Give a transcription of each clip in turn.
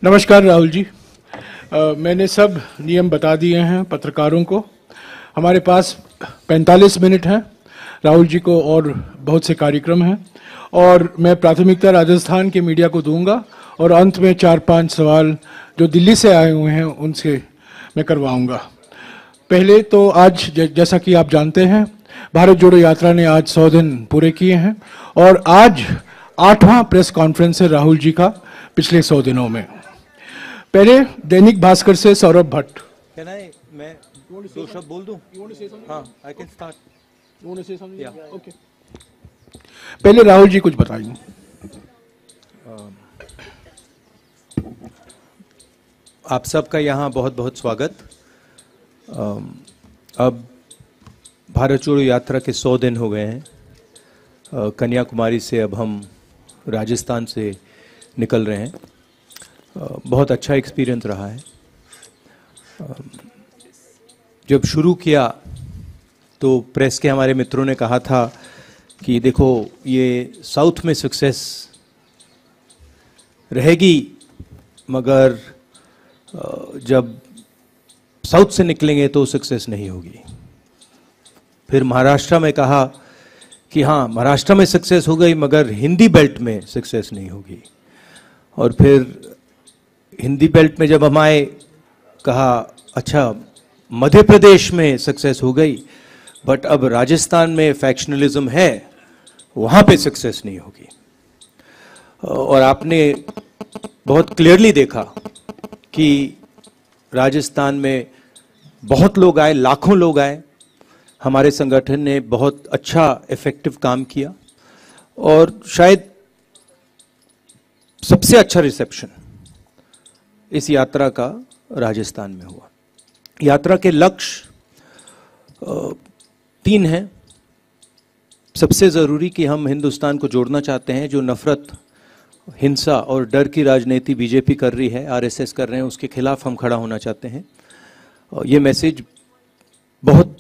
नमस्कार राहुल जी। मैंने सब नियम बता दिए हैं पत्रकारों को। हमारे पास 45 मिनट हैं राहुल जी को और बहुत से कार्यक्रम हैं और मैं प्राथमिकता राजस्थान के मीडिया को दूंगा और अंत में 4-5 सवाल जो दिल्ली से आए हुए हैं उनसे मैं करवाऊंगा। पहले तो आज जैसा कि आप जानते हैं भारत जोड़ो यात्रा ने आज 100 दिन पूरे किए हैं और आज 8वां प्रेस कॉन्फ्रेंस है राहुल जी का पिछले 100 दिनों में। पहले दैनिक भास्कर से सौरभ भट्ट। मैं दो शब्द बोल दूं? हाँ, I can start. Okay. पहले राहुल जी कुछ बताइए। आप सबका यहाँ बहुत बहुत स्वागत। अब भारत जोड़ो यात्रा के 100 दिन हो गए हैं। कन्याकुमारी से अब हम राजस्थान से निकल रहे हैं। बहुत अच्छा एक्सपीरियंस रहा है। जब शुरू किया तो प्रेस के हमारे मित्रों ने कहा था कि देखो ये साउथ में सक्सेस रहेगी, मगर जब साउथ से निकलेंगे तो सक्सेस नहीं होगी। फिर महाराष्ट्र में कहा कि हाँ महाराष्ट्र में सक्सेस हो गई मगर हिंदी बेल्ट में सक्सेस नहीं होगी। और फिर हिंदी बेल्ट में जब हम आए कहा अच्छा मध्य प्रदेश में सक्सेस हो गई बट अब राजस्थान में फैक्शनलिज्म है, वहाँ पे सक्सेस नहीं होगी। और आपने बहुत क्लियरली देखा कि राजस्थान में बहुत लोग आए, लाखों लोग आए। हमारे संगठन ने बहुत अच्छा इफेक्टिव काम किया और शायद सबसे अच्छा रिसेप्शन इस यात्रा का राजस्थान में हुआ। यात्रा के लक्ष्य 3 हैं। सबसे ज़रूरी कि हम हिंदुस्तान को जोड़ना चाहते हैं। जो नफरत, हिंसा और डर की राजनीति बीजेपी कर रही है, आरएसएस कर रहे हैं, उसके खिलाफ हम खड़ा होना चाहते हैं। ये मैसेज बहुत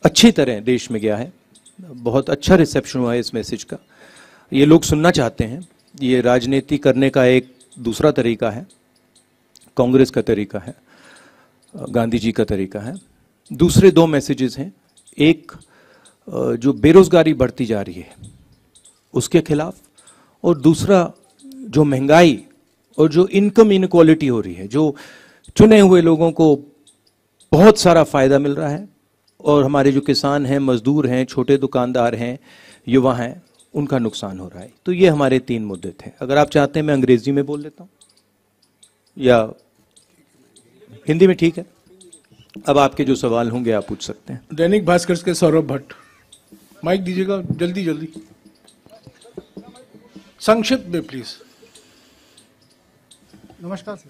अच्छी तरह देश में गया है। बहुत अच्छा रिसेप्शन हुआ है इस मैसेज का। ये लोग सुनना चाहते हैं। ये राजनीति करने का एक दूसरा तरीका है, कांग्रेस का तरीका है, गांधी जी का तरीका है। दूसरे 2 मैसेजेस हैं। एक जो बेरोजगारी बढ़ती जा रही है उसके खिलाफ, और दूसरा जो महंगाई और जो इनकम इनक्वालिटी हो रही है, जो चुने हुए लोगों को बहुत सारा फायदा मिल रहा है और हमारे जो किसान हैं, मजदूर हैं, छोटे दुकानदार हैं, युवा हैं, उनका नुकसान हो रहा है। तो ये हमारे 3 मुद्दे थे। अगर आप चाहते हैं मैं अंग्रेजी में बोल लेता हूँ या हिंदी में, ठीक है। अब आपके जो सवाल होंगे आप पूछ सकते हैं। दैनिक भास्कर के सौरभ भट्ट, माइक दीजिएगा जल्दी जल्दी, संक्षिप्त में प्लीज। नमस्कार सर।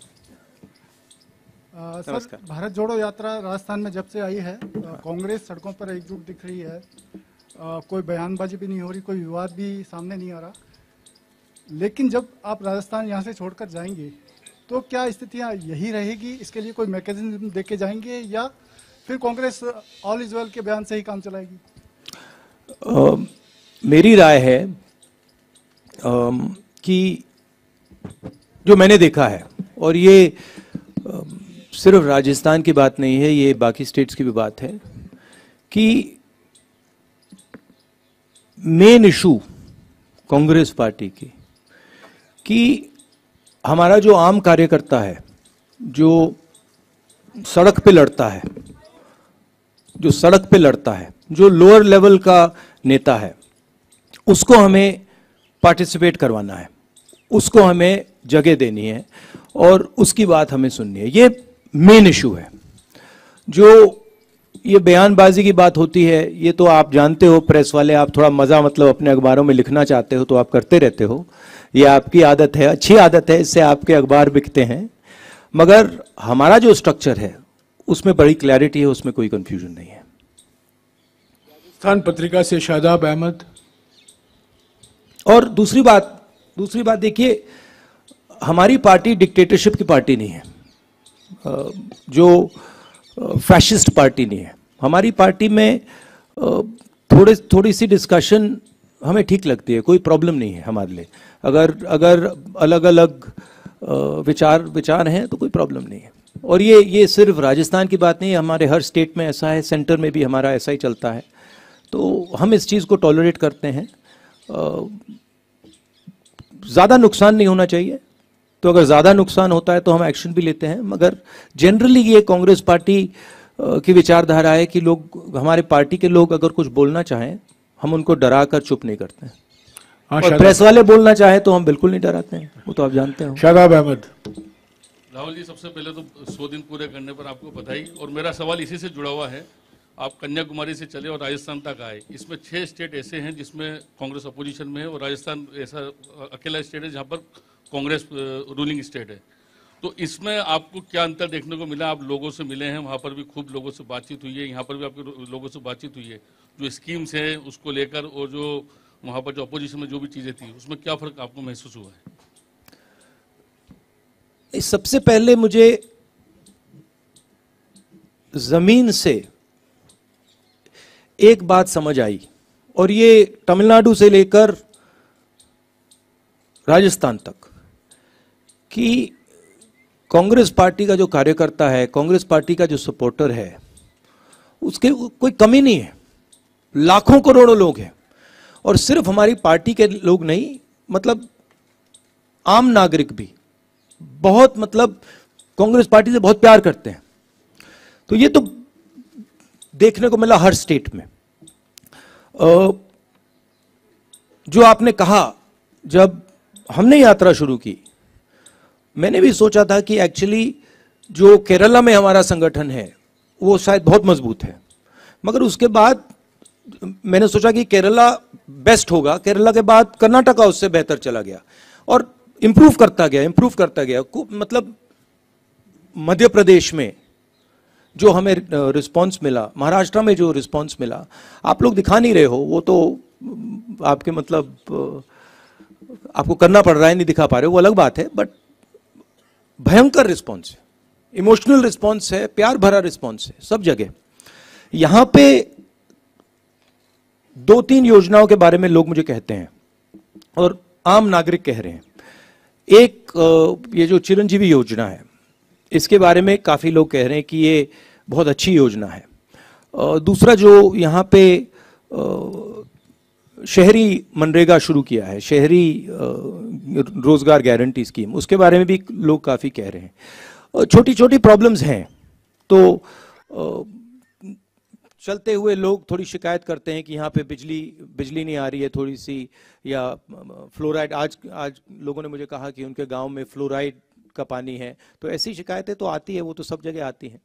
सर, भारत जोड़ो यात्रा राजस्थान में जब से आई है कांग्रेस सड़कों पर एकजुट दिख रही है। कोई बयानबाजी भी नहीं हो रही, कोई विवाद भी सामने नहीं आ रहा। लेकिन जब आप राजस्थान यहाँ से छोड़कर जाएंगे तो क्या स्थितियाँ यही रहेगी? इसके लिए कोई मैकेनिज्म देके जाएंगे या फिर कांग्रेस ऑल इज वेल के बयान से ही काम चलाएगी? मेरी राय है कि जो मैंने देखा है, और ये सिर्फ राजस्थान की बात नहीं है, ये बाकी स्टेट्स की भी बात है, कि मेन इशू कांग्रेस पार्टी की कि हमारा जो आम कार्यकर्ता है, जो सड़क पे लड़ता है, जो लोअर लेवल का नेता है, उसको हमें पार्टिसिपेट करवाना है, उसको हमें जगह देनी है और उसकी बात हमें सुननी है। ये मेन इशू है। जो ये बयानबाजी की बात होती है, ये तो आप जानते हो, प्रेस वाले आप थोड़ा मजा मतलब अपने अखबारों में लिखना चाहते हो तो आप करते रहते हो। ये आपकी आदत है, अच्छी आदत है, इससे आपके अखबार बिकते हैं। मगर हमारा जो स्ट्रक्चर है उसमें बड़ी क्लैरिटी है, उसमें कोई कंफ्यूजन नहीं है। राजस्थान पत्रिका से शादाब अहमद। और दूसरी बात देखिए, हमारी पार्टी डिक्टेटरशिप की पार्टी नहीं है, जो फैशिस्ट पार्टी नहीं है। हमारी पार्टी में थोड़ी सी डिस्कशन हमें ठीक लगती है, कोई प्रॉब्लम नहीं है हमारे लिए। अगर अलग अलग विचार हैं तो कोई प्रॉब्लम नहीं है। और ये सिर्फ राजस्थान की बात नहीं है, हमारे हर स्टेट में ऐसा है, सेंटर में भी हमारा ऐसा ही चलता है। तो हम इस चीज़ को टॉलरेट करते हैं। ज़्यादा नुकसान नहीं होना चाहिए, तो अगर ज़्यादा नुकसान होता है तो हम एक्शन भी लेते हैं। मगर जनरली ये कांग्रेस पार्टी की विचारधारा है कि लोग, हमारे पार्टी के लोग अगर कुछ बोलना चाहें, हम उनको डरा कर चुप नहीं करते हैं। और प्रेस वाले बोलना चाहे तो हम बिल्कुल नहीं डराते हैं, वो तो आप जानते हो। शादाब अहमद। राहुल जी, सबसे पहले तो 100 दिन पूरे करने पर आपको बधाई। और मेरा सवाल इसी से जुड़ा हुआ है, आप कन्याकुमारी से चले और राजस्थान तक आए, इसमें 6 स्टेट ऐसे हैं जिसमें कांग्रेस अपोजिशन में है और राजस्थान ऐसा अकेला स्टेट है जहाँ पर कांग्रेस रूलिंग स्टेट है। तो इसमें आपको क्या अंतर देखने को मिला? आप लोगों से मिले हैं, वहाँ पर भी खूब लोगों से बातचीत हुई है, यहाँ पर भी आपके लोगों से बातचीत हुई है, जो स्कीम्स हैं उसको लेकर और जो वहाँ पर जो अपोजिशन में जो भी चीज़ें थी उसमें क्या फ़र्क आपको महसूस हुआ है? सबसे पहले मुझे जमीन से एक बात समझ आई, और ये तमिलनाडु से लेकर राजस्थान तक, कि कांग्रेस पार्टी का जो कार्यकर्ता है, कांग्रेस पार्टी का जो सपोर्टर है, उसके कोई कमी नहीं है। लाखों करोड़ों लोग हैं, और सिर्फ हमारी पार्टी के लोग नहीं, मतलब आम नागरिक भी बहुत, मतलब कांग्रेस पार्टी से बहुत प्यार करते हैं। तो ये तो देखने को मिला हर स्टेट में। जो आपने कहा, जब हमने यात्रा शुरू की, मैंने भी सोचा था कि एक्चुअली जो केरला में हमारा संगठन है वो शायद बहुत मजबूत है, मगर उसके बाद मैंने सोचा कि केरला बेस्ट होगा, केरला के बाद कर्नाटका उससे बेहतर चला गया और इंप्रूव करता गया। मतलब मध्य प्रदेश में जो हमें रिस्पांस मिला, महाराष्ट्र में जो रिस्पांस मिला, आप लोग दिखा नहीं रहे हो, वो तो आपके मतलब आपको करना पड़ रहा है, नहीं दिखा पा रहे हो, वो अलग बात है। बट भयंकर रिस्पांस है, इमोशनल रिस्पांस है, प्यार भरा रिस्पांस है सब जगह। यहां पे 2-3 योजनाओं के बारे में लोग मुझे कहते हैं और आम नागरिक कह रहे हैं। एक ये जो चिरंजीवी योजना है, इसके बारे में काफी लोग कह रहे हैं कि ये बहुत अच्छी योजना है। दूसरा जो यहाँ पे शहरी मनरेगा शुरू किया है, शहरी रोजगार गारंटी स्कीम, उसके बारे में भी लोग काफी कह रहे हैं। छोटी छोटी प्रॉब्लम्स हैं, तो चलते हुए लोग थोड़ी शिकायत करते हैं कि यहाँ पे बिजली नहीं आ रही है थोड़ी सी, या फ्लोराइड, आज लोगों ने मुझे कहा कि उनके गांव में फ्लोराइड का पानी है। तो ऐसी शिकायतें तो आती है, वो तो सब जगह आती हैं।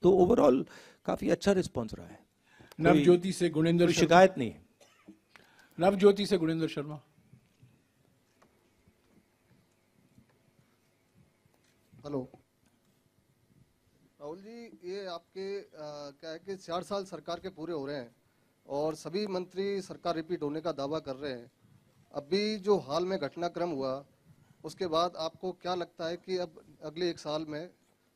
तो ओवरऑल काफी अच्छा रिस्पॉन्स रहा है। नवज्योति से गुणेंद्र, शिकायत नहीं है। नवज्योति से गुणेंद्र शर्मा। हेलो राहुल जी, ये आपके क्या है कि 4 साल सरकार के पूरे हो रहे हैं और सभी मंत्री सरकार रिपीट होने का दावा कर रहे हैं। अभी जो हाल में घटनाक्रम हुआ, उसके बाद आपको क्या लगता है कि अब अगले 1 साल में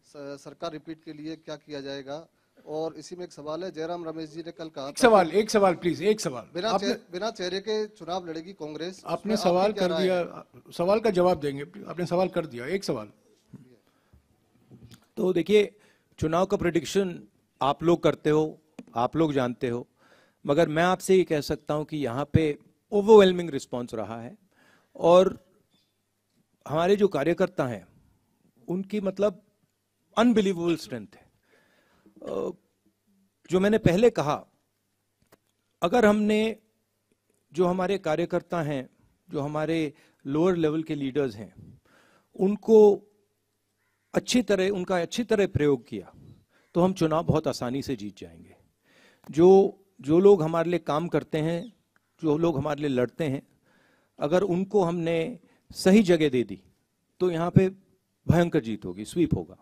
सरकार रिपीट के लिए क्या किया जाएगा? और इसी में एक सवाल है, जयराम रमेश जी ने कल कहा, एक सवाल प्लीज, एक सवाल। बिना चेहरे के चुनाव लड़ेगी कांग्रेस। आपने सवाल कर दिया, सवाल का जवाब देंगे। आपने सवाल कर दिया, एक सवाल। तो देखिए, चुनाव का प्रेडिक्शन आप लोग करते हो, आप लोग जानते हो, मगर मैं आपसे ये कह सकता हूं कि यहाँ पे ओवरवेलमिंग रिस्पांस रहा है और हमारे जो कार्यकर्ता हैं उनकी मतलब अनबिलीवेबल स्ट्रेंथ है। जो मैंने पहले कहा, अगर हमने, जो हमारे कार्यकर्ता हैं, जो हमारे लोअर लेवल के लीडर्स हैं, उनको उनका अच्छी तरह प्रयोग किया तो हम चुनाव बहुत आसानी से जीत जाएंगे। जो लोग हमारे लिए काम करते हैं, जो लोग हमारे लिए लड़ते हैं, अगर उनको हमने सही जगह दे दी तो यहाँ पे भयंकर जीत होगी, स्वीप होगा।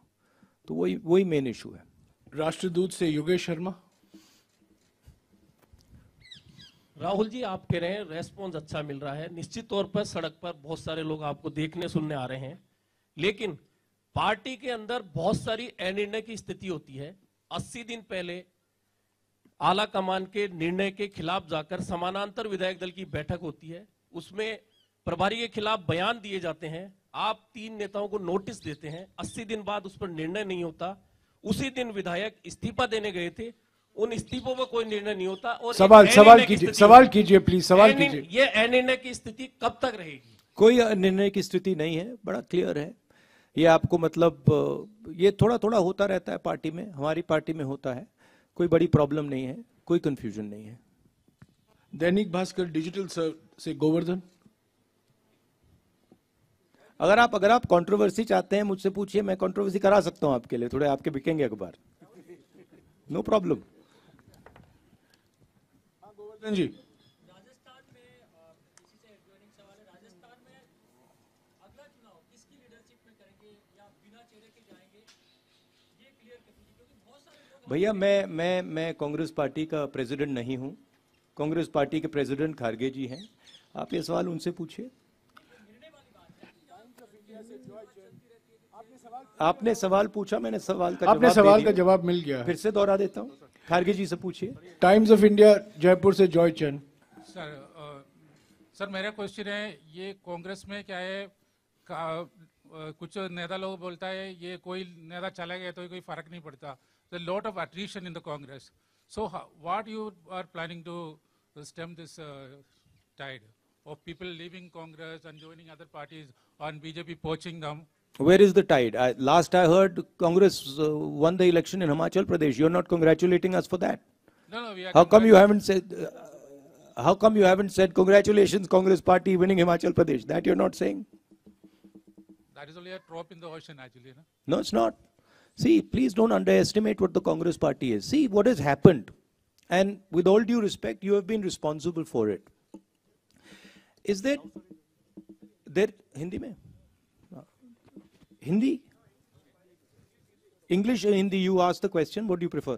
तो वही मेन इशू है। राष्ट्रदूत से योगेश शर्मा। राहुल जी, आप कह रहे हैं रेस्पॉन्स अच्छा मिल रहा है, निश्चित तौर पर सड़क पर बहुत सारे लोग आपको देखने सुनने आ रहे हैं, लेकिन पार्टी के अंदर बहुत सारी अनिर्णय की स्थिति होती है। 80 दिन पहले आला कमान के निर्णय के खिलाफ जाकर समानांतर विधायक दल की बैठक होती है, उसमें प्रभारी के खिलाफ बयान दिए जाते हैं। आप 3 नेताओं को नोटिस देते हैं, 80 दिन बाद उस पर निर्णय नहीं होता। उसी दिन विधायक इस्तीफा देने गए थे, उन इस्तीफों में कोई निर्णय नहीं होता और सवाल कीजिए प्लीज, सवाल कीजिए। ये अनिर्णय की स्थिति कब तक रहेगी? कोई निर्णय की स्थिति नहीं है, बड़ा क्लियर है ये आपको। मतलब ये थोड़ा थोड़ा होता रहता है पार्टी में, हमारी पार्टी में होता है, कोई बड़ी प्रॉब्लम नहीं है, कोई कंफ्यूजन नहीं है। दैनिक भास्कर डिजिटल से गोवर्धन। अगर आप कंट्रोवर्सी चाहते हैं मुझसे पूछिए, मैं कंट्रोवर्सी करा सकता हूं आपके लिए, थोड़े आपके बिकेंगे अखबार, नो प्रॉब्लम। गोवर्धन जी, राजस्थान में इसी से एडजॉइनिंग सवाल है, राजस्थान में अगला चुनाव किसकी लीडरशिप में करेंगे या बिना चेहरे के जाएंगे, ये क्लियर कर दीजिए, क्योंकि बहुत सारे लोग। भैया मैं कांग्रेस पार्टी का प्रेसिडेंट नहीं हूं, कांग्रेस पार्टी के प्रेसिडेंट खारगे जी हैं, आप ये सवाल उनसे पूछिए। आपने सवाल पूछा, मैंने सवाल का जवाब मिल गया। फिर से दोहरा देता हूं, खारगे जी से पूछिए। टाइम्स ऑफ इंडिया जयपुर से जॉय चंद। सर मेरा क्वेश्चन है, ये कांग्रेस में क्या है, कुछ नेता लोग बोलता है ये कोई नेता चला गया तो कोई फर्क नहीं पड़ता, the lot of attrition in the Congress, so what you are planning to stem this tide of people leaving Congress and joining other parties on BJP poaching them? Where is the tide? Last I heard, Congress won the election in Himachal Pradesh. You're not congratulating us for that. No, we are. How come you haven't said? How come you haven't said congratulations, Congress Party winning Himachal Pradesh? That you're not saying. That is only a drop in the ocean, actually. No? No, it's not. See, please don't underestimate what the Congress Party is. See what has happened, and with all due respect, you have been responsible for it. Is that there Hindi mein? Hindi? English or Hindi? You asked the question, what do you prefer?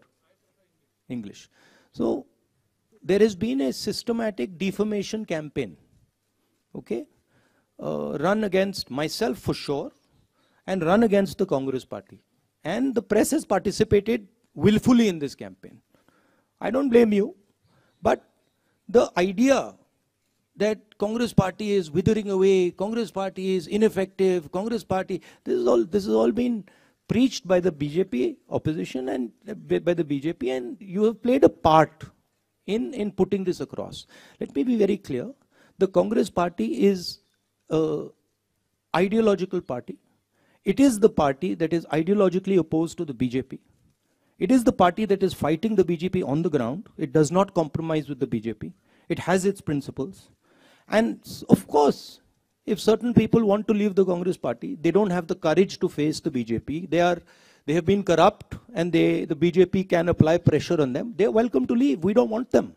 English. So, there has been a systematic defamation campaign, okay, run against myself for sure, and run against the Congress Party. And the press has participated willfully in this campaign. I don't blame you, but the idea that Congress Party is withering away, Congress Party is ineffective, Congress Party, this is all been preached by the BJP opposition and by the BJP, and you have played a part in putting this across. Let me be very clear. The Congress Party is an ideological party. It is the party that is ideologically opposed to the BJP. It is the party that is fighting the BJP on the ground. It does not compromise with the BJP. It has its principles. And of course, if certain people want to leave the Congress Party, they don't have the courage to face the BJP. They have been corrupt, and the BJP can apply pressure on them. They're welcome to leave. We don't want them.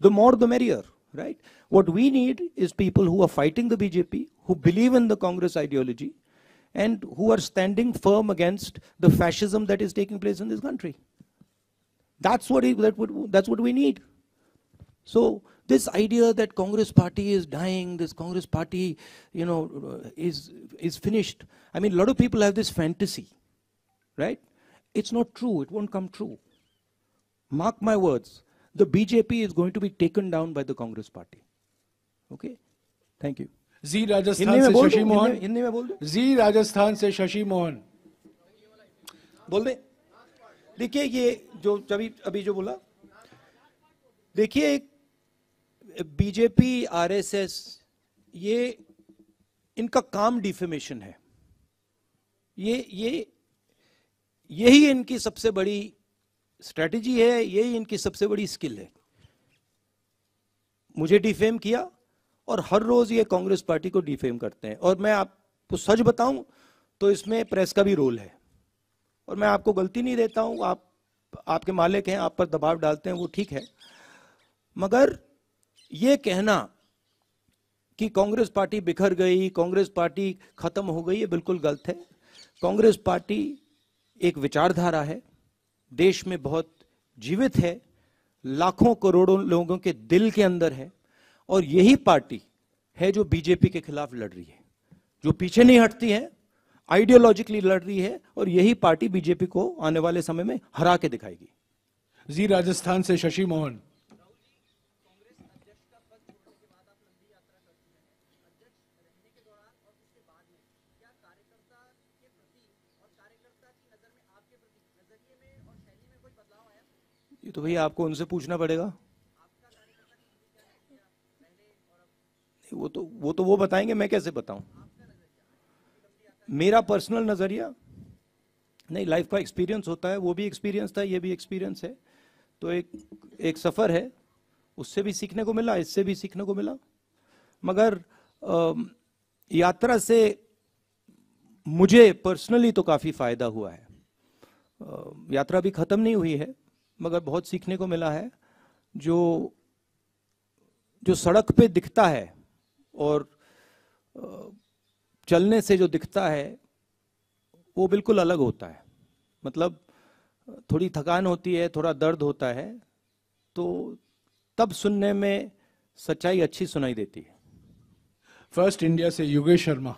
The more the merrier, right? What we need is people who are fighting the BJP, who believe in the Congress ideology, and who are standing firm against the fascism that is taking place in this country. That's what we need. So this idea that Congress Party is dying, this Congress Party, is finished. I mean, a lot of people have this fantasy, right? It's not true. It won't come true. Mark my words. The BJP is going to be taken down by the Congress Party. Okay? Thank you. जी राजस्थान से शशि मोहन। हिंदी में बोल दो। जी राजस्थान से शशि मोहन। बोल दे। देखिए ये जो अभी जो बोला, देखिए एक बीजेपी आरएसएस, ये इनका काम डिफेमेशन है। यही इनकी सबसे बड़ी स्ट्रेटजी है, यही इनकी सबसे बड़ी स्किल है। मुझे डिफेम किया और हर रोज ये कांग्रेस पार्टी को डिफेम करते हैं। और मैं आपको सच बताऊं तो इसमें प्रेस का भी रोल है, और मैं आपको गलती नहीं देता हूं। आपके मालिक हैं, आप पर दबाव डालते हैं, वो ठीक है, मगर ये कहना कि कांग्रेस पार्टी बिखर गई, कांग्रेस पार्टी खत्म हो गई, ये बिल्कुल गलत है। कांग्रेस पार्टी एक विचारधारा है, देश में बहुत जीवित है, लाखों करोड़ों लोगों के दिल के अंदर है, और यही पार्टी है जो बीजेपी के खिलाफ लड़ रही है, जो पीछे नहीं हटती है, आइडियोलॉजिकली लड़ रही है, और यही पार्टी बीजेपी को आने वाले समय में हरा के दिखाएगी। जी राजस्थान से शशि मोहन। ये तो भैया आपको उनसे पूछना पड़ेगा। वो बताएंगे, मैं कैसे बताऊं? मेरा पर्सनल नजरिया नहीं, लाइफ का एक्सपीरियंस होता है, वो भी एक्सपीरियंस था, ये भी एक्सपीरियंस है, तो एक सफर है, उससे भी सीखने को मिला, इससे भी सीखने को मिला। मगर यात्रा से मुझे पर्सनली तो काफी फायदा हुआ है। यात्रा भी खत्म नहीं हुई है, मगर बहुत सीखने को मिला है। जो सड़क पे दिखता है और चलने से जो दिखता है वो बिल्कुल अलग होता है। मतलब थोड़ी थकान होती है, थोड़ा दर्द होता है, तो तब सुनने में सच्चाई अच्छी सुनाई देती है। फर्स्ट इंडिया से योगेश शर्मा।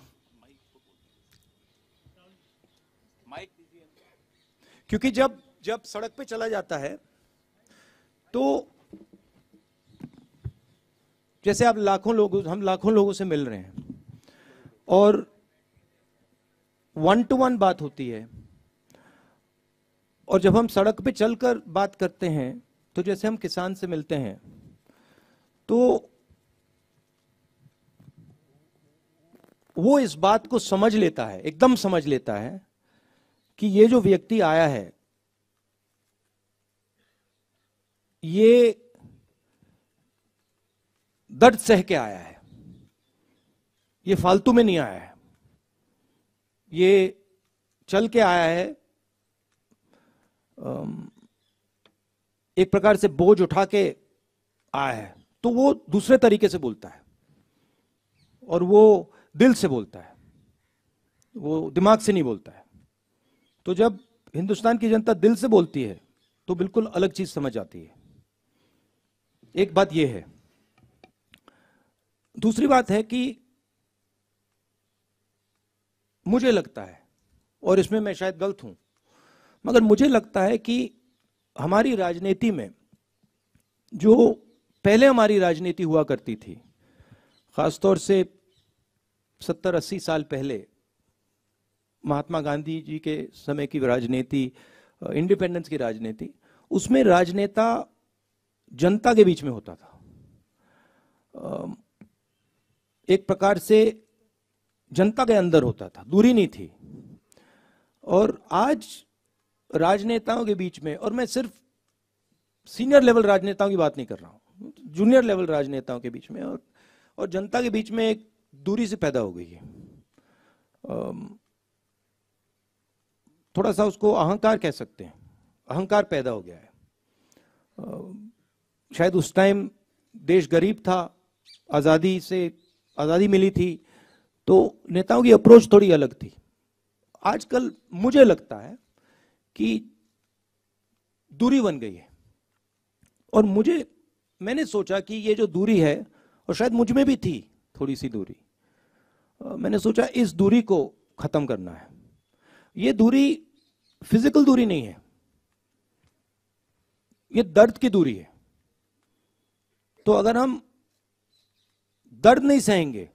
क्योंकि जब सड़क पे चला जाता है तो जैसे हम लाखों लोगों से मिल रहे हैं और 1-to-1 बात होती है, और जब हम सड़क पे चलकर बात करते हैं तो जैसे हम किसान से मिलते हैं तो वो इस बात को समझ लेता है, एकदम समझ लेता है कि ये जो व्यक्ति आया है ये दर्द सह के आया है, ये फालतू में नहीं आया है, ये चल के आया है, एक प्रकार से बोझ उठा के आया है। तो वो दूसरे तरीके से बोलता है और वो दिल से बोलता है, वो दिमाग से नहीं बोलता है। तो जब हिंदुस्तान की जनता दिल से बोलती है तो बिल्कुल अलग चीज समझ आती है। एक बात यह है। दूसरी बात है कि मुझे लगता है, और इसमें मैं शायद गलत हूं, मगर मुझे लगता है कि हमारी राजनीति में जो पहले हमारी राजनीति हुआ करती थी, खासतौर से 70-80 साल पहले महात्मा गांधी जी के समय की राजनीति, इंडिपेंडेंस की राजनीति, उसमें राजनेता जनता के बीच में होता था, एक प्रकार से जनता के अंदर होता था, दूरी नहीं थी। और आज राजनेताओं के बीच में, और मैं सिर्फ सीनियर लेवल राजनेताओं की बात नहीं कर रहा हूं, जूनियर लेवल राजनेताओं के बीच में और जनता के बीच में एक दूरी से पैदा हो गई है। थोड़ा सा उसको अहंकार कह सकते हैं, अहंकार पैदा हो गया है। शायद उस टाइम देश गरीब था, आजादी मिली थी, तो नेताओं की अप्रोच थोड़ी अलग थी। आजकल मुझे लगता है कि दूरी बन गई है, और मैंने सोचा कि ये जो दूरी है, और शायद मुझ में भी थी थोड़ी सी दूरी, मैंने सोचा इस दूरी को खत्म करना है। ये दूरी फिजिकल दूरी नहीं है, ये दर्द की दूरी है। तो अगर हम दर्द नहीं सहेंगे,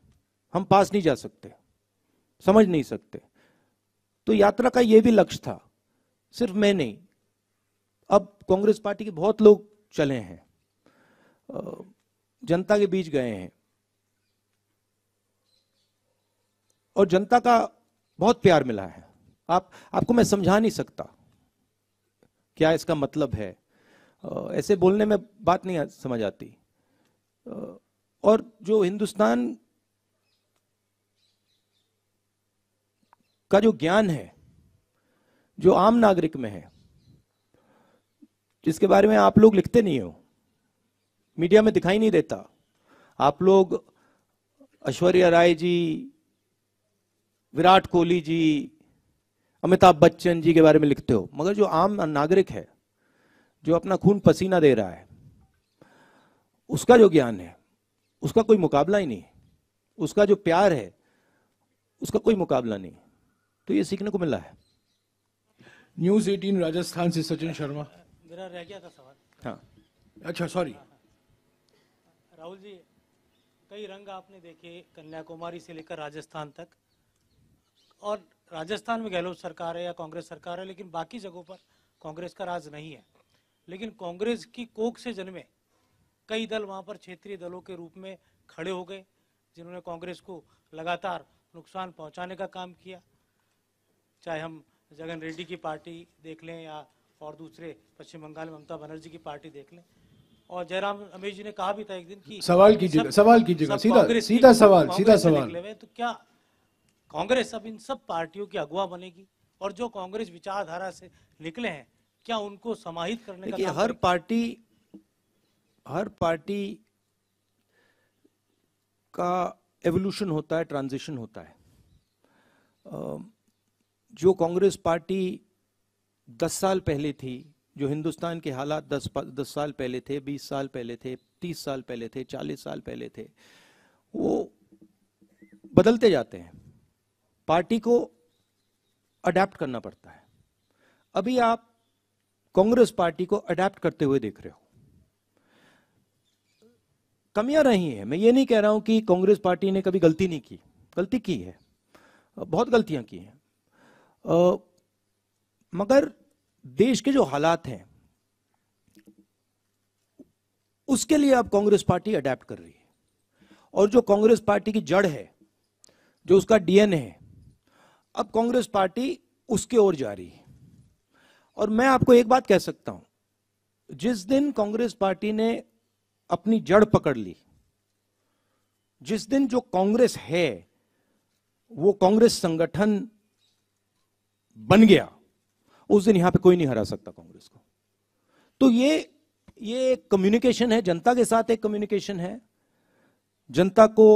हम पास नहीं जा सकते, समझ नहीं सकते। तो यात्रा का यह भी लक्ष्य था, सिर्फ मैं नहीं, अब कांग्रेस पार्टी के बहुत लोग चले हैं, जनता के बीच गए हैं, और जनता का बहुत प्यार मिला है। आपको मैं समझा नहीं सकता क्या इसका मतलब है, ऐसे बोलने में बात नहीं समझ आती। और जो हिंदुस्तान का जो ज्ञान है, जो आम नागरिक में है, जिसके बारे में आप लोग लिखते नहीं हो, मीडिया में दिखाई नहीं देता। आप लोग ऐश्वर्या राय जी, विराट कोहली जी, अमिताभ बच्चन जी के बारे में लिखते हो, मगर जो आम नागरिक है, जो अपना खून पसीना दे रहा है, उसका जो ज्ञान है, उसका कोई मुकाबला ही नहीं, उसका जो प्यार है, उसका कोई मुकाबला नहीं। तो ये सीखने को मिला है। न्यूज़ 18 राजस्थान से सचिन शर्मा। मेरा रह गया था सवाल। हाँ, अच्छा, सॉरी। राहुल जी, कई रंग आपने देखे कन्याकुमारी से लेकर राजस्थान तक, और राजस्थान में गहलोत सरकार है या कांग्रेस सरकार है, लेकिन बाकी जगहों पर कांग्रेस का राज नहीं है। लेकिन कांग्रेस की कोख से जन्मे कई दल वहाँ पर क्षेत्रीय दलों के रूप में खड़े हो गए, जिन्होंने कांग्रेस को लगातार नुकसान पहुंचाने का काम किया। चाहे हम जगन रेड्डी की पार्टी देख लें या और दूसरे पश्चिम बंगाल में ममता बनर्जी की पार्टी देख लें। और जयराम रमेश जी ने कहा भी था एक दिन कि सवाल कीजिएगा, सवाल कीजिएगा, सीधा सवाल। तो क्या कांग्रेस अब इन सब पार्टियों की अगुवा बनेगी? और जो कांग्रेस विचारधारा से निकले हैं, क्या उनको समाहित करने का काम हर पार्टी का एवोल्यूशन होता है, ट्रांजिशन होता है। जो कांग्रेस पार्टी 10 साल पहले थी, जो हिंदुस्तान के हालात 10 साल पहले थे, 20 साल पहले थे, 30 साल पहले थे, 40 साल पहले थे, वो बदलते जाते हैं। पार्टी को अडेप्ट करना पड़ता है। अभी आप कांग्रेस पार्टी को अडेप्ट करते हुए देख रहे हो। कमियां रही हैं, मैं ये नहीं कह रहा हूं कि कांग्रेस पार्टी ने कभी गलती नहीं की, गलती की है, बहुत गलतियां की हैं, मगर देश के जो हालात हैं उसके लिए अब कांग्रेस पार्टी अडेप्ट कर रही है। और जो कांग्रेस पार्टी की जड़ है, जो उसका डीएनए है, अब कांग्रेस पार्टी उसके ओर जा रही है। और मैं आपको एक बात कह सकता हूं, जिस दिन कांग्रेस पार्टी ने अपनी जड़ पकड़ ली, जिस दिन जो कांग्रेस है वो कांग्रेस संगठन बन गया, उस दिन यहां पे कोई नहीं हरा सकता कांग्रेस को। तो ये कम्युनिकेशन है, जनता के साथ एक कम्युनिकेशन है, जनता को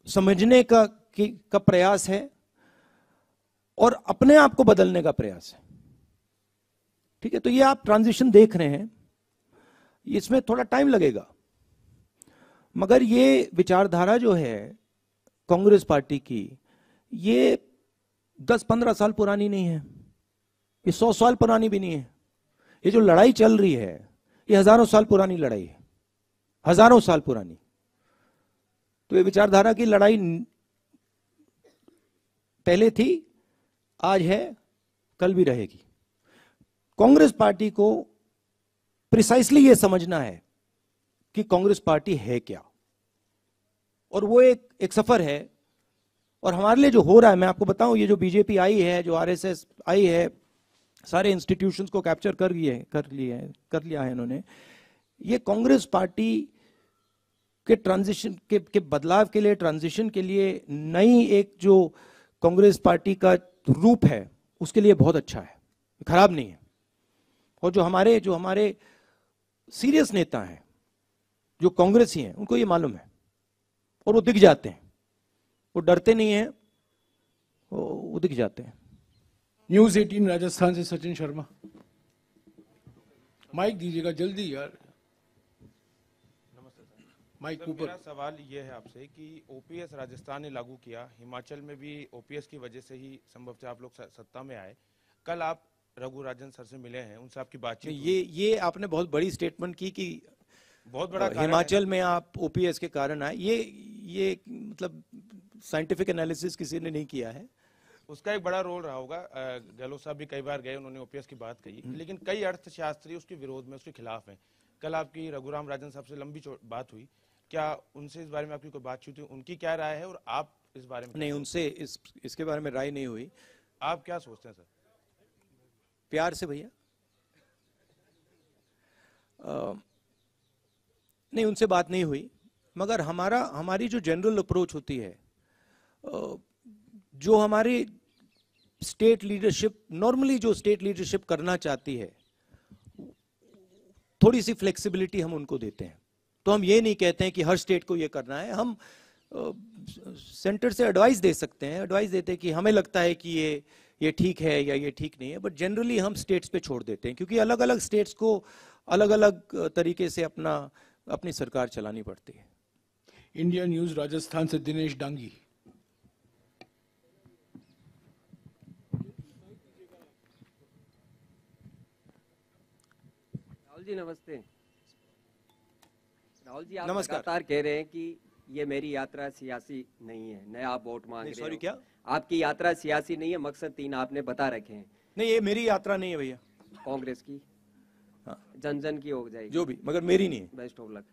समझने का प्रयास है और अपने आप को बदलने का प्रयास है। ठीक है, तो ये आप ट्रांजिशन देख रहे हैं, इसमें थोड़ा टाइम लगेगा, मगर ये विचारधारा जो है कांग्रेस पार्टी की, ये 10-15 साल पुरानी नहीं है, ये 100 साल पुरानी भी नहीं है। ये जो लड़ाई चल रही है ये हजारों साल पुरानी लड़ाई है, हजारों साल पुरानी। तो ये विचारधारा की लड़ाई पहले थी, आज है, कल भी रहेगी। कांग्रेस पार्टी को प्रिसाइसली ये समझना है कि कांग्रेस पार्टी है क्या, और वो एक सफर है। और हमारे लिए जो हो रहा है, मैं आपको बताऊं, ये जो बीजेपी आई है, जो आरएसएस आई है, सारे इंस्टीट्यूशंस को कैप्चर कर लिया है इन्होंने। ये कांग्रेस पार्टी के ट्रांजिशन के बदलाव के लिए, ट्रांजिशन के लिए नई एक जो कांग्रेस पार्टी का रूप है, उसके लिए बहुत अच्छा है, खराब नहीं है। और जो हमारे सीरियस नेता हैं, जो कांग्रेसी हैं, उनको ये मालूम है और वो दिख जाते हैं, वो डरते नहीं हैं, वो दिख जाते हैं। न्यूज़ 18 राजस्थान से सचिन शर्मा। माइक दीजिएगा जल्दी यार, माइक ऊपर। मेरा सवाल ये है आपसे कि ओपीएस राजस्थान ने लागू किया, हिमाचल में भी ओपीएस की वजह से ही संभवतः आप लोग सत्ता में आए। कल आप रघु राजन सर से मिले हैं, उनसे आपकी बातचीत? ये आपने बहुत बड़ी स्टेटमेंट की कि बहुत बड़ा हिमाचल में आप ओपीएस के कारण आए। ये मतलब साइंटिफिक एनालिसिस किसी ने नहीं किया है। उसका एक बड़ा रोल रहा होगा। गहलोत साहब भी कई बार गए, उन्होंने ओपीएस की बात कही, लेकिन कई अर्थशास्त्री उसके विरोध में, उसके खिलाफ हैं। कल आपकी रघुराम राजन साहब से लंबी बात हुई, क्या उनसे इस बारे में आपकी कोई बातचीत हुई? उनकी क्या राय है और आप इस बारे में? नहीं, उनसे इसके बारे में राय नहीं हुई। आप क्या सोचते हैं सर? प्यार से भैया, नहीं, उनसे बात नहीं हुई, मगर हमारी जो जनरल अप्रोच होती है, जो हमारी स्टेट लीडरशिप नॉर्मली जो स्टेट लीडरशिप करना चाहती है, थोड़ी सी फ्लेक्सिबिलिटी हम उनको देते हैं। तो हम ये नहीं कहते हैं कि हर स्टेट को ये करना है, हम सेंटर से एडवाइस दे सकते हैं, एडवाइस देते हैं कि हमें लगता है कि ये ठीक है या ये ठीक नहीं है, बट जनरली हम स्टेट्स पे छोड़ देते हैं, क्योंकि अलग अलग स्टेट्स को अलग अलग तरीके से अपनी सरकार चलानी पड़ती है। इंडिया न्यूज़ राजस्थान से दिनेश डांगी। राहुल जी नमस्ते। राहुल जी, आप नमस्कार। लगातार कह रहे हैं कि ये मेरी यात्रा सियासी नहीं है, नया आप वोट मांग रहे हो। सॉरी, क्या आपकी यात्रा सियासी नहीं है, मकसद 3 आपने बता रखे हैं। नहीं, ये मेरी यात्रा नहीं है भैया, कांग्रेस की। हाँ। जन जन की हो जाएगी जो भी, मगर मेरी नहीं है। Best of luck.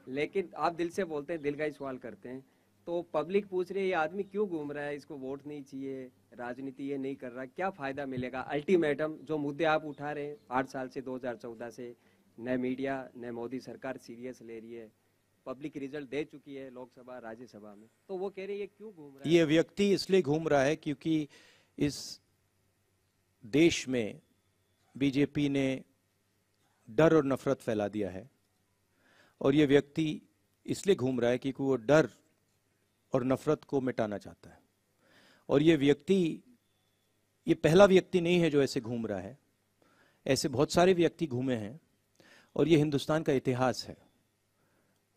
लेकिन आप दिल से बोलते हैं, दिल का ही सवाल करते हैं, तो पब्लिक पूछ रही है ये आदमी क्यों घूम रहा है, इसको वोट नहीं चाहिए, राजनीति ये नहीं कर रहा, क्या फायदा मिलेगा? अल्टीमेटम जो मुद्दे आप उठा रहे हैं 8 साल से, 2014 से, न मीडिया न मोदी सरकार सीरियस ले रही है, पब्लिक रिजल्ट दे चुकी है लोकसभा राज्यसभा में, तो वो कह रहे हैं ये क्यों घूम रहा है? ये व्यक्ति इसलिए घूम रहा है क्योंकि इस देश में बीजेपी ने डर और नफरत फैला दिया है, और ये व्यक्ति इसलिए घूम रहा है क्योंकि वो डर और नफरत को मिटाना चाहता है। और ये व्यक्ति, ये पहला व्यक्ति नहीं है जो ऐसे घूम रहा है, ऐसे बहुत सारे व्यक्ति घूमे हैं, और ये हिंदुस्तान का इतिहास है।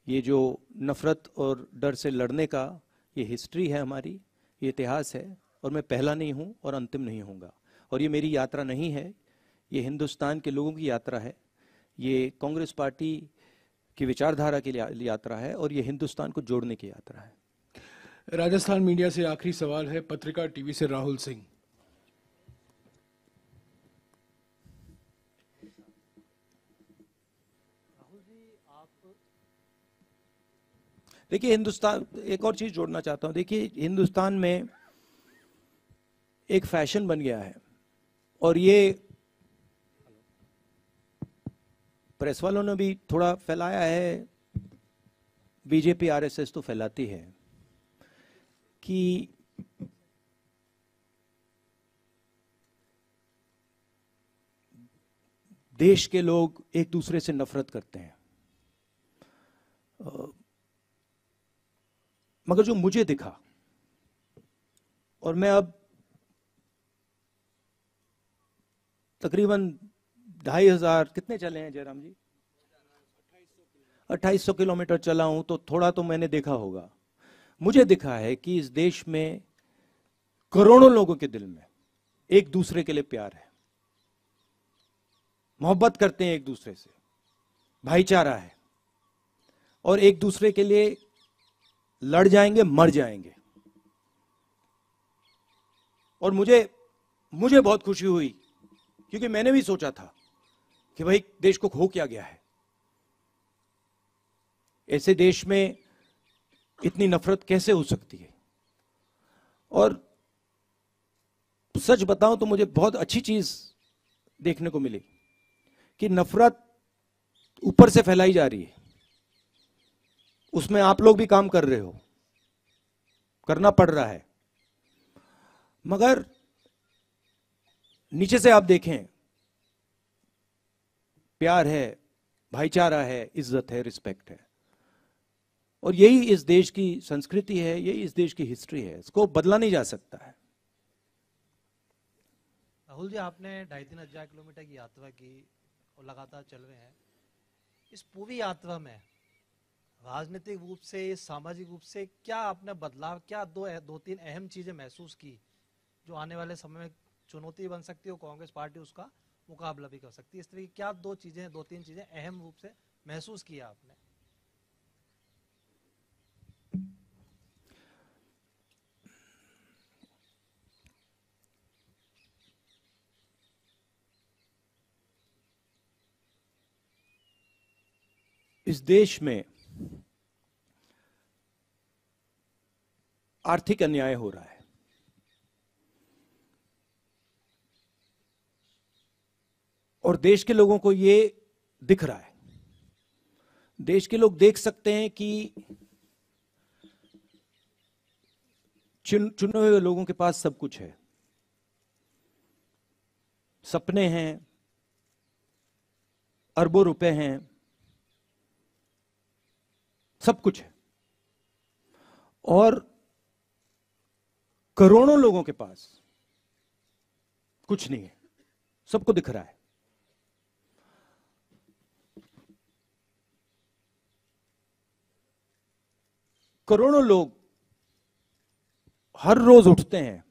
ये जो नफरत और डर से लड़ने का ये हिस्ट्री है हमारी, ये इतिहास है, और मैं पहला नहीं हूं और अंतिम नहीं होऊंगा। और ये मेरी यात्रा नहीं है, ये हिंदुस्तान के लोगों की यात्रा है, ये कांग्रेस पार्टी की विचारधारा की यात्रा है, और ये हिंदुस्तान को जोड़ने की यात्रा है। राजस्थान मीडिया से आखिरी सवाल है, पत्रिका टीवी से राहुल सिंह। देखिए, हिंदुस्तान, एक और चीज जोड़ना चाहता हूं। देखिए, हिंदुस्तान में एक फैशन बन गया है, और ये प्रेस वालों ने भी थोड़ा फैलाया है, बीजेपी आरएसएस तो फैलाती है, कि देश के लोग एक दूसरे से नफरत करते हैं। मगर जो मुझे दिखा, और मैं अब तकरीबन 2500, कितने चले हैं जयराम जी? 2800 किलोमीटर चला हूं, तो थोड़ा तो मैंने देखा होगा। मुझे दिखा है कि इस देश में करोड़ों लोगों के दिल में एक दूसरे के लिए प्यार है, मोहब्बत करते हैं एक दूसरे से, भाईचारा है, और एक दूसरे के लिए लड़ जाएंगे, मर जाएंगे। और मुझे बहुत खुशी हुई, क्योंकि मैंने भी सोचा था कि भाई देश को खो क्या गया है, ऐसे देश में इतनी नफरत कैसे हो सकती है। और सच बताऊं तो मुझे बहुत अच्छी चीज देखने को मिली कि नफरत ऊपर से फैलाई जा रही है, उसमें आप लोग भी काम कर रहे हो, करना पड़ रहा है, मगर नीचे से आप देखें, प्यार है, भाईचारा है, इज्जत है, रिस्पेक्ट है। और यही इस देश की संस्कृति है, यही इस देश की हिस्ट्री है, इसको बदला नहीं जा सकता है। राहुल जी, आपने 2.5-3 किलोमीटर की यात्रा की और लगातार चल रहे हैं। इस पूरी यात्रा में राजनीतिक रूप से, सामाजिक रूप से क्या आपने बदलाव, क्या 2-3 अहम चीजें महसूस की जो आने वाले समय में चुनौती बन सकती है, कांग्रेस पार्टी उसका मुकाबला भी कर सकती है? इस तरह की क्या 2-3 चीजें अहम रूप से महसूस किया आपने? इस देश में आर्थिक अन्याय हो रहा है, और देश के लोगों को ये दिख रहा है। देश के लोग देख सकते हैं कि चुने हुए लोगों के पास सब कुछ है, सपने हैं, अरबों रुपए हैं, सब कुछ है, और करोड़ों लोगों के पास कुछ नहीं है, सबको दिख रहा है। करोड़ों लोग हर रोज उठते हैं,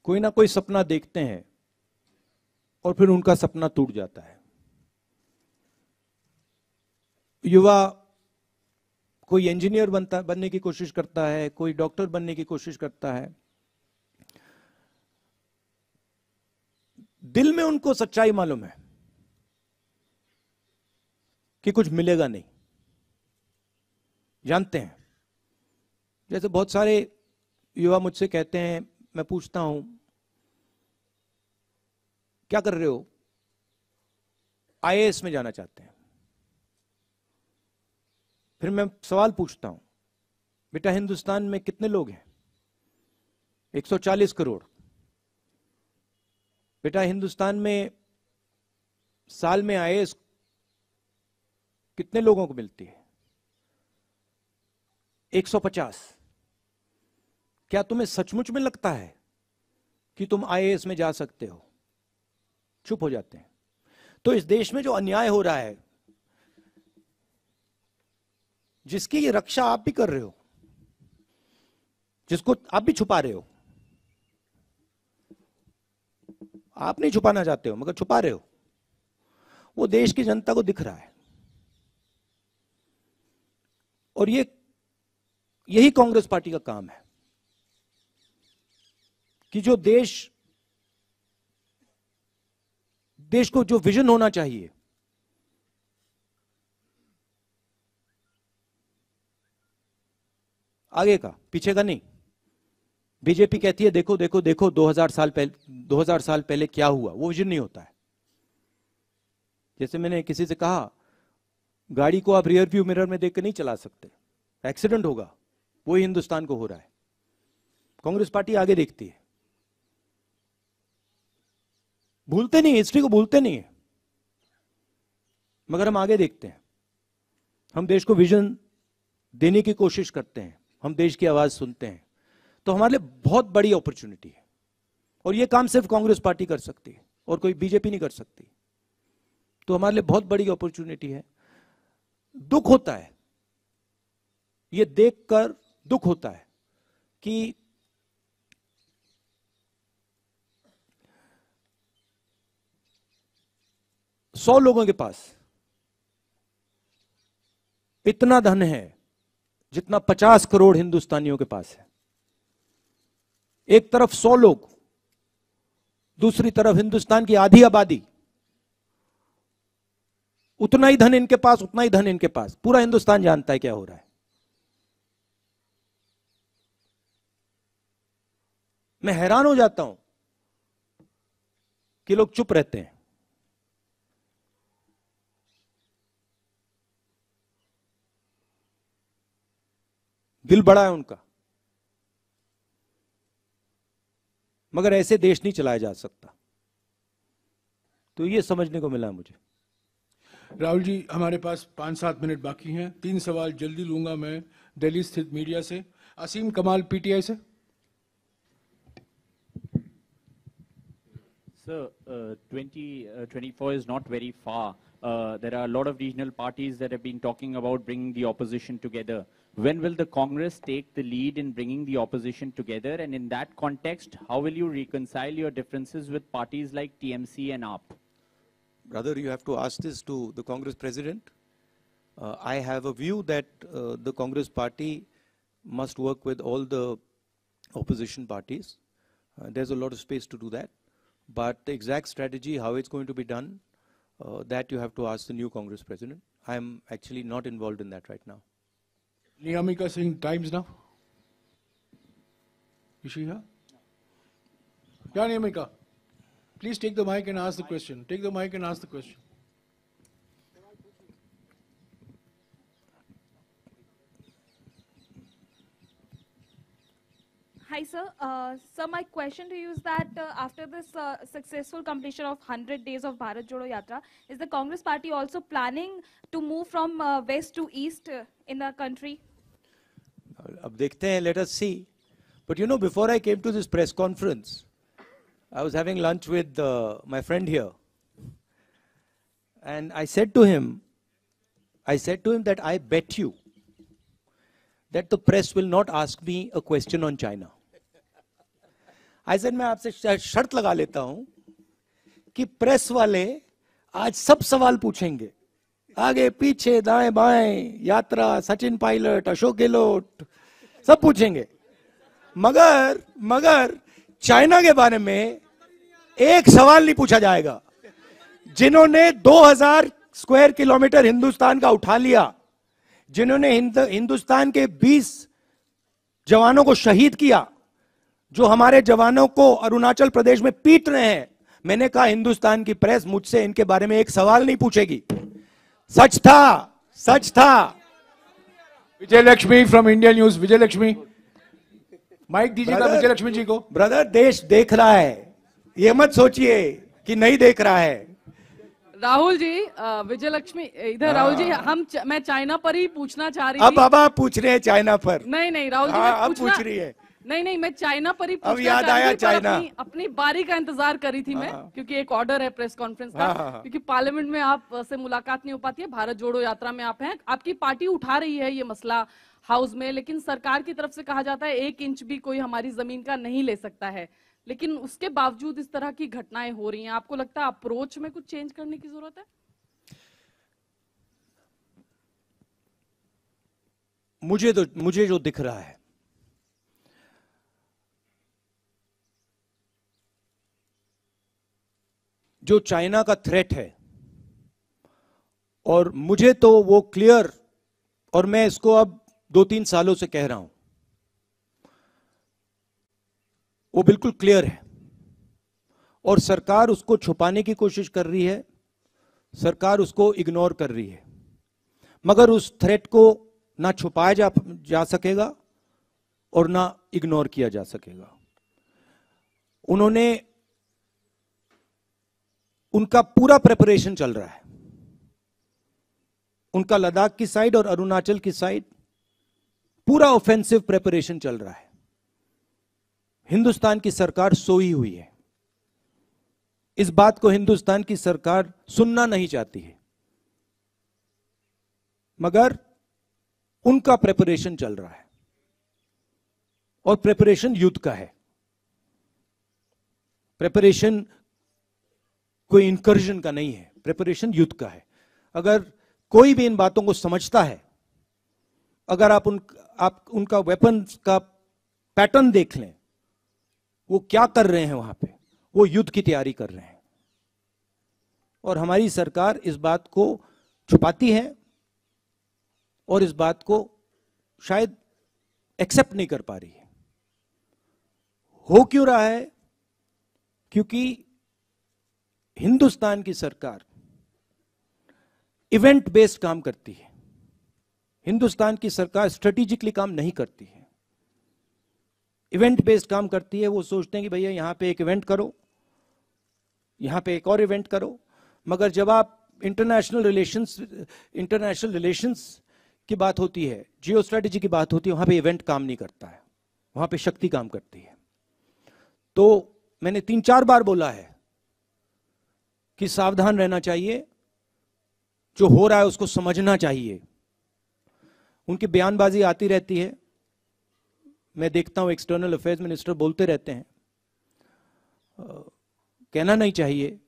कोई ना कोई सपना देखते हैं, और फिर उनका सपना टूट जाता है। युवा कोई इंजीनियर बनने की कोशिश करता है, कोई डॉक्टर बनने की कोशिश करता है, दिल में उनको सच्चाई मालूम है कि कुछ मिलेगा नहीं, जानते हैं। जैसे बहुत सारे युवा मुझसे कहते हैं, मैं पूछता हूं क्या कर रहे हो, आईएएस में जाना चाहते हैं। फिर मैं सवाल पूछता हूं, बेटा हिंदुस्तान में कितने लोग हैं? 140 करोड़। बेटा हिंदुस्तान में साल में आईएएस कितने लोगों को मिलती है? 150। क्या तुम्हें सचमुच में लगता है कि तुम आईएएस में जा सकते हो? चुप हो जाते हैं। तो इस देश में जो अन्याय हो रहा है, जिसकी ये रक्षा आप भी कर रहे हो, जिसको आप भी छुपा रहे हो, आप नहीं छुपाना चाहते हो मगर छुपा रहे हो, वो देश की जनता को दिख रहा है। और यही कांग्रेस पार्टी का काम है कि जो देश को जो विजन होना चाहिए, आगे का पीछे का नहीं। बीजेपी कहती है देखो देखो देखो 2000 साल पहले क्या हुआ, वो विजन नहीं होता है। जैसे मैंने किसी से कहा, गाड़ी को आप रियर व्यू मिरर में देख के नहीं चला सकते, एक्सीडेंट होगा। वही हिंदुस्तान को हो रहा है। कांग्रेस पार्टी आगे देखती है, भूलते नहीं, हिस्ट्री को भूलते नहीं है, मगर हम आगे देखते हैं। हम देश को विजन देने की कोशिश करते हैं, हम देश की आवाज सुनते हैं। तो हमारे लिए बहुत बड़ी अपॉर्चुनिटी है और यह काम सिर्फ कांग्रेस पार्टी कर सकती है और कोई बीजेपी नहीं कर सकती। तो हमारे लिए बहुत बड़ी अपॉर्चुनिटी है। दुख होता है, यह देखकर दुख होता है कि सौ लोगों के पास इतना धन है जितना 50 करोड़ हिंदुस्तानियों के पास है। एक तरफ 100 लोग, दूसरी तरफ हिंदुस्तान की आधी आबादी। उतना ही धन इनके पास, उतना ही धन इनके पास। पूरा हिंदुस्तान जानता है क्या हो रहा है। मैं हैरान हो जाता हूं कि लोग चुप रहते हैं। दिल बड़ा है उनका, मगर ऐसे देश नहीं चलाया जा सकता। तो ये समझने को मिला मुझे। राहुल जी, हमारे पास 5-7 मिनट बाकी हैं। 3 सवाल जल्दी लूंगा मैं दिल्ली स्थित मीडिया से। असीम कमाल, पीटीआई से। Sir, 2024 is not very far. There are a lot of regional parties that have been talking about bringing the opposition together. When will the Congress take the lead in bringing the opposition together? And in that context, how will you reconcile your differences with parties like TMC and AAP? Brother, you have to ask this to the Congress president. I have a view that the Congress party must work with all the opposition parties. There's a lot of space to do that. But the exact strategy, how it's going to be done, that you have to ask the new Congress president. I'm actually not involved in that right now. Niyamika Singh, Times Now. Is she here? Yeah, Niyamika. Please take the mic and ask the question. Take the mic and ask the question. Hi, sir. Sir, my question to you is that after this successful completion of 100 days of Bharat Jodo Yatra, is the Congress party also planning to move from west to east in the country? अब देखते हैं, let us see. But you know, before I came to this press conference, I was having lunch with my friend here. And I said to him that I bet you that the press will not ask me a question on China. I said, मैं आपसे शर्त लगा लेता हूं कि press वाले आज सब सवाल पूछेंगे आगे पीछे दाएं बाएं, यात्रा, सचिन पायलट, अशोक गहलोत, सब पूछेंगे। मगर चाइना के बारे में एक सवाल नहीं पूछा जाएगा। जिन्होंने 2000 स्क्वायर किलोमीटर हिंदुस्तान का उठा लिया, जिन्होंने हिंदुस्तान के 20 जवानों को शहीद किया, जो हमारे जवानों को अरुणाचल प्रदेश में पीट रहे हैं, मैंने कहा हिंदुस्तान की प्रेस मुझसे इनके बारे में एक सवाल नहीं पूछेगी। सच था। Vijay Lakshmi from India news. Vijay Lakshmi, mike दीजिएगा विजय लक्ष्मी जी को। ब्रदर, देश देख रहा है, ये मत सोचिए कि नहीं देख रहा है। राहुल जी, विजय लक्ष्मी इधर। राहुल जी, मैं चाइना पर ही पूछना चाह रही थी। अब आप पूछ रहे हैं चाइना पर? नहीं राहुल जी, अब पूछ रही है। नहीं, मैं चाइना पर ही अब याद आया चाइना। अपनी बारी का इंतजार करी थी मैं, क्योंकि एक ऑर्डर है प्रेस कॉन्फ्रेंस का। क्योंकि पार्लियामेंट में आप से मुलाकात नहीं हो पाती है, भारत जोड़ो यात्रा में आप हैं, आपकी पार्टी उठा रही है ये मसला हाउस में, लेकिन सरकार की तरफ से कहा जाता है 1 इंच भी कोई हमारी जमीन का नहीं ले सकता है। लेकिन उसके बावजूद इस तरह की घटनाएं हो रही हैं। आपको लगता है अप्रोच में कुछ चेंज करने की जरूरत है? मुझे जो दिख रहा है, जो चाइना का थ्रेट है, और मुझे तो वो क्लियर, और मैं इसको अब 2-3 सालों से कह रहा हूं, वो बिल्कुल क्लियर है। और सरकार उसको छुपाने की कोशिश कर रही है, सरकार उसको इग्नोर कर रही है। मगर उस थ्रेट को ना छुपाया जा सकेगा और ना इग्नोर किया जा सकेगा। उनका पूरा प्रिपरेशन चल रहा है, उनका लद्दाख की साइड और अरुणाचल की साइड पूरा ऑफेंसिव प्रिपरेशन चल रहा है। हिंदुस्तान की सरकार सोई हुई है। इस बात को हिंदुस्तान की सरकार सुनना नहीं चाहती है, मगर उनका प्रिपरेशन चल रहा है, और प्रिपरेशन युद्ध का है। प्रिपरेशन कोई इंकर्जन का नहीं है, प्रिपरेशन युद्ध का है। अगर कोई भी इन बातों को समझता है, अगर आप उनका वेपन्स का पैटर्न देख लें, वो क्या कर रहे हैं वहां पे, वो युद्ध की तैयारी कर रहे हैं। और हमारी सरकार इस बात को छुपाती है और इस बात को शायद एक्सेप्ट नहीं कर पा रही है। हो क्यों रहा है? क्योंकि हिंदुस्तान की सरकार इवेंट बेस्ड काम करती है। हिंदुस्तान की सरकार स्ट्रेटेजिकली काम नहीं करती है, इवेंट बेस्ड काम करती है। वो सोचते हैं कि भैया यहां पे एक इवेंट करो, यहां पे एक और इवेंट करो। मगर जब आप इंटरनेशनल रिलेशंस की बात होती है, जियो स्ट्रेटेजी की बात होती है, वहां पे इवेंट काम नहीं करता है, वहां पे शक्ति काम करती है। तो मैंने 3-4 बार बोला है कि सावधान रहना चाहिए, जो हो रहा है उसको समझना चाहिए। उनकी बयानबाजी आती रहती है, मैं देखता हूं एक्सटर्नल अफेयर्स मिनिस्टर बोलते रहते हैं, कहना नहीं चाहिए,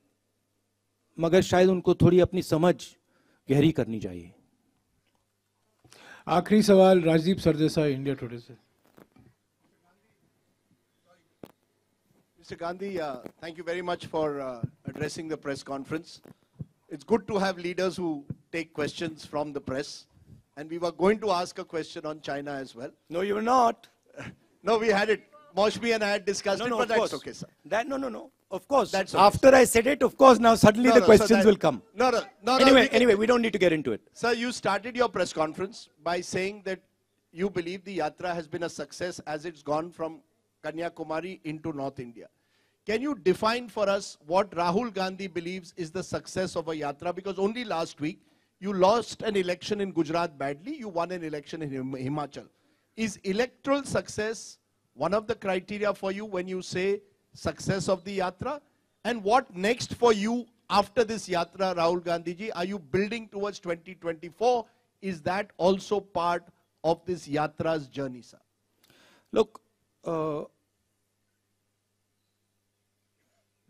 मगर शायद उनको थोड़ी अपनी समझ गहरी करनी चाहिए। आखिरी सवाल राजदीप सरदेसाई, इंडिया टुडे से। Mr. Gandhi, thank you very much for addressing the press conference. It's good to have leaders who take questions from the press. And we were going to ask a question on China as well. No, you were not. No, we had it. Moshmi and I had discussed it, but that's okay, sir. No. Of course. That's okay, After I said it, of course, now suddenly the questions will come. No. Anyway, we don't need to get into it. Sir, you started your press conference by saying that you believe the Yatra has been a success as it's gone from Kanyakumari into North India. Can you define for us what Rahul Gandhi believes is the success of a Yatra? Because only last week, you lost an election in Gujarat badly, you won an election in Himachal. Is electoral success one of the criteria for you when you say success of the Yatra? And what next for you after this Yatra, Rahul Gandhi ji? Are you building towards 2024? Is that also part of this Yatra's journey, sir? Look,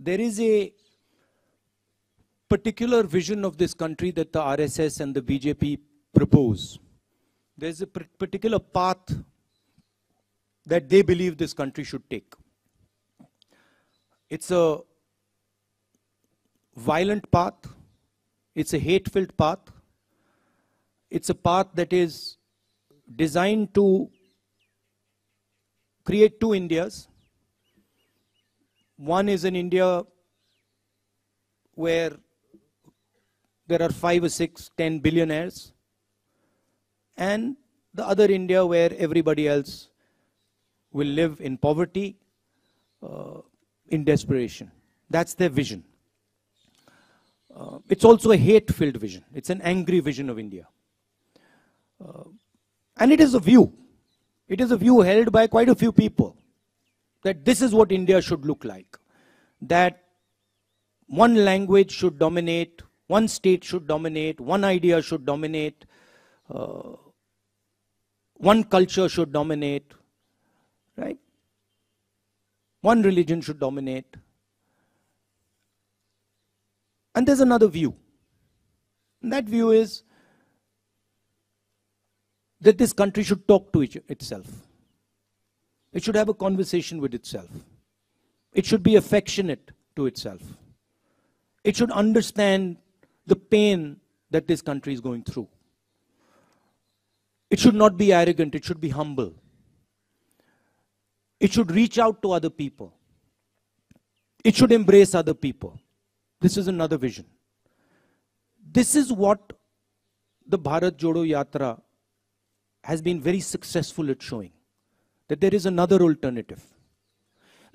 there is a particular vision of this country that the RSS and the BJP propose. There's a particular path that they believe this country should take. It's a violent path. It's a hate-filled path. It's a path that is designed to create two Indias. One is an India where there are 5 or 6, 10 billionaires, and the other India where everybody else will live in poverty, in desperation. That's their vision. It's also a hate-filled vision. It's an angry vision of India. And it is a view. It is a view held by quite a few people that this is what India should look like. That one language should dominate, one state should dominate, one idea should dominate, one culture should dominate, right? One religion should dominate. And there's another view. And that view is that this country should talk to itself. It should have a conversation with itself. It should be affectionate to itself. It should understand the pain that this country is going through. It should not be arrogant, it should be humble. It should reach out to other people. It should embrace other people. This is another vision. This is what the Bharat Jodo Yatra has been very successful at showing. That there is another alternative.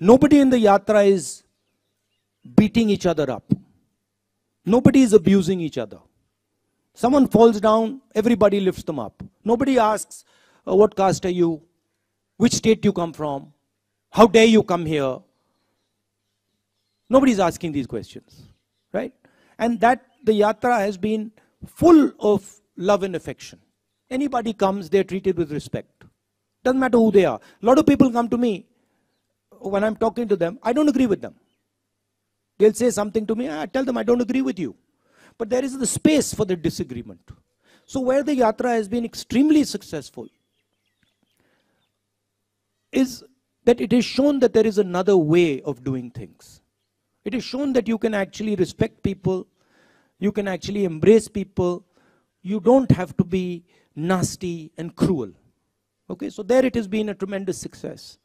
Nobody in the Yatra is beating each other up. Nobody is abusing each other. Someone falls down, everybody lifts them up. Nobody asks, what caste are you? Which state you come from? How dare you come here? Nobody's asking these questions, right? And that the Yatra has been full of love and affection. Anybody comes, they're treated with respect. Doesn't matter who they are. A lot of people come to me, when I'm talking to them, I don't agree with them. They'll say something to me, I tell them I don't agree with you. But there is the space for the disagreement. So where the Yatra has been extremely successful is that it has shown that there is another way of doing things. It has shown that you can actually respect people, you can actually embrace people, you don't have to be nasty and cruel. Okay, so there it has been a tremendous success.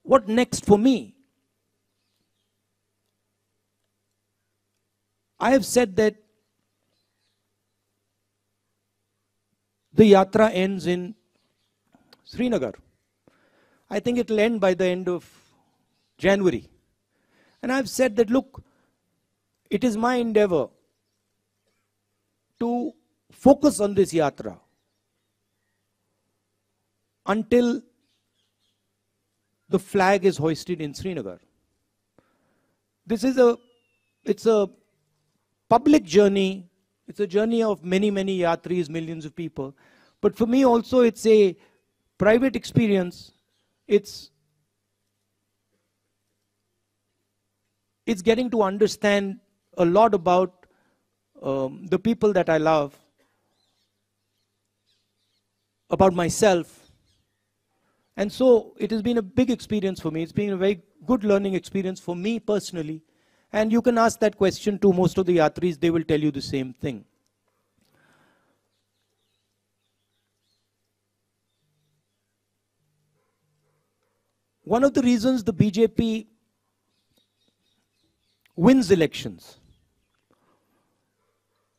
What next for me? I have said that the Yatra ends in Srinagar. I think it will end by the end of January. And I've said that, look, it is my endeavor to focus on this Yatra until the flag is hoisted in Srinagar. This is it's a public journey. It's a journey of many, many yatris, millions of people. But for me also, it's a private experience. It's getting to understand a lot about the people that I love, about myself. And so it has been a big experience for me. It's been a very good learning experience for me personally. And you can ask that question to most of the yatris, they will tell you the same thing. One of the reasons the BJP wins elections,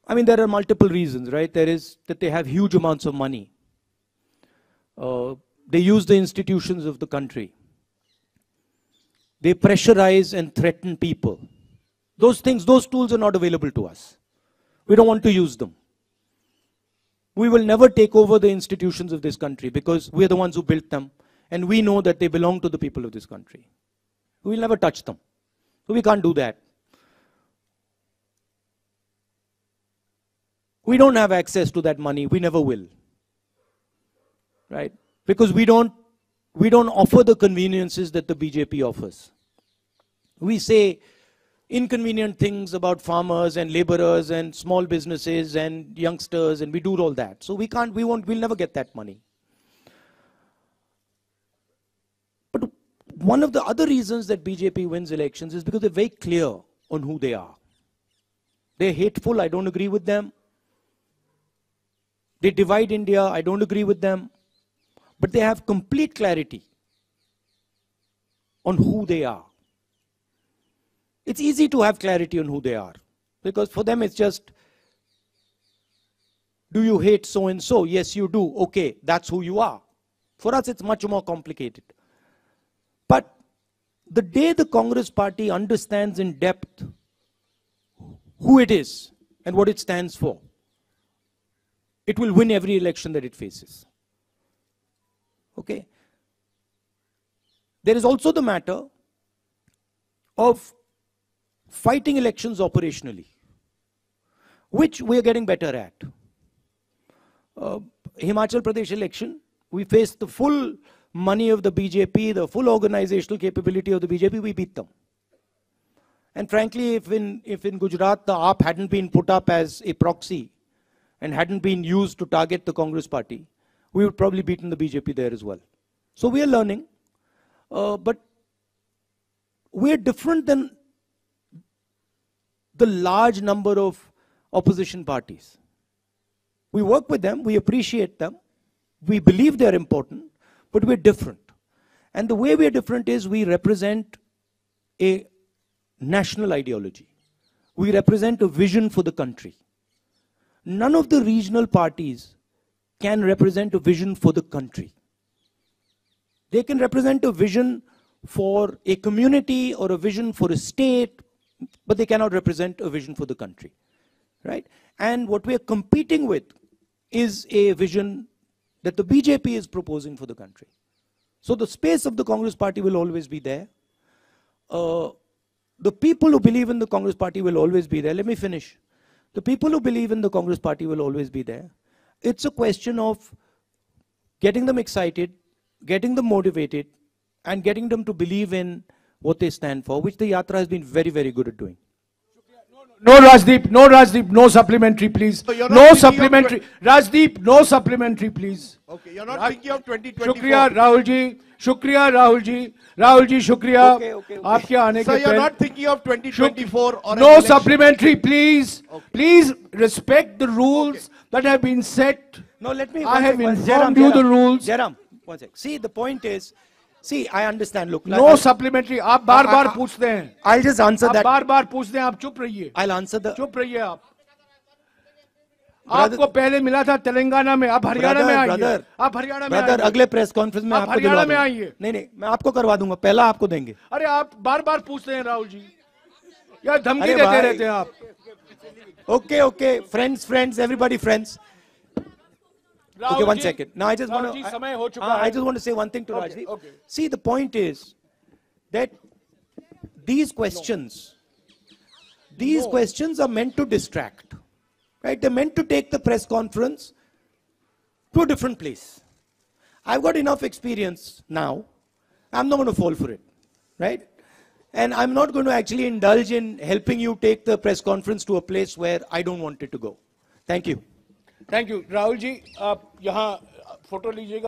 I mean, there are multiple reasons, right? There is that they have huge amounts of money. They use the institutions of the country. They pressurize and threaten people. Those things, those tools are not available to us. We don't want to use them. We will never take over the institutions of this country because we are the ones who built them and we know that they belong to the people of this country. We will never touch them. So we can't do that. We don't have access to that money. We never will. Right? Because we don't offer the conveniences that the BJP offers. We say inconvenient things about farmers and laborers and small businesses and youngsters, and we do all that. So we'll never get that money. But one of the other reasons that BJP wins elections is because they're very clear on who they are. They're hateful, I don't agree with them. They divide India, I don't agree with them. But they have complete clarity on who they are. It's easy to have clarity on who they are, because for them it's just, do you hate so and so? Yes, you do. Okay, that's who you are. For us, it's much more complicated. But the day the Congress party understands in depth who it is and what it stands for, it will win every election that it faces. Okay? There is also the matter of fighting elections operationally, which we are getting better at. Himachal Pradesh election, we faced the full money of the BJP, the full organizational capability of the BJP, we beat them. And frankly, if in Gujarat the AAP hadn't been put up as a proxy and hadn't been used to target the Congress party, we would probably beaten the BJP there as well. So we are learning, but we are different than the large number of opposition parties. We work with them, we appreciate them, we believe they're important, but we're different. And the way we're different is we represent a national ideology. We represent a vision for the country. None of the regional parties can represent a vision for the country. They can represent a vision for a community or a vision for a state, but they cannot represent a vision for the country, right? And what we are competing with is a vision that the BJP is proposing for the country. So the space of the Congress party will always be there. The people who believe in the Congress party will always be there. Let me finish. The people who believe in the Congress party will always be there. It's a question of getting them excited, getting them motivated, and getting them to believe in what they stand for, which the Yatra has been very, very good at doing. No, Rajdeep, no supplementary, please. So no supplementary. Rajdeep, no supplementary, please. Okay, you're not thinking of 2024. Shukriya, Rahul ji. Shukriya, Rahul ji. Rahul ji, shukriya. Okay. आपके आने के So you're not thinking of 2024 or no supplementary, please. Okay. Please respect the rules that have been set. No, let me. I have informed you the rules. Jairam, one sec. See, the point is, see, I understand. Look, no supplementary. आप बार-बार पूछते हैं. I'll just answer that. आप बार-बार पूछते हैं. आप चुप रहिए. I'll answer the. चुप रहिए आप. आपको पहले मिला था तेलंगाना में, आप हरियाणा में आइए. आप हरियाणा में आइए. अगले प्रेस कॉन्फ्रेंस में आपको हरियाणा में आइए. नहीं, मैं आपको करवा दूंगा. पहला आपको देंगे. अरे आप बार-बार पूछते हैं राहुल जी. यार धमकी देते रहते हैं आप. Okay, friends, everybody friends. Okay, one second. Now I just want to say one thing to Rajdeep. Okay. See, the point is that these questions are meant to distract, right? They're meant to take the press conference to a different place. I've got enough experience now. I'm not going to fall for it, right? And I'm not going to actually indulge in helping you take the press conference to a place where I don't want it to go. Thank you. Thank you Rahul ji. आप यहाँ photo लीजिएगा.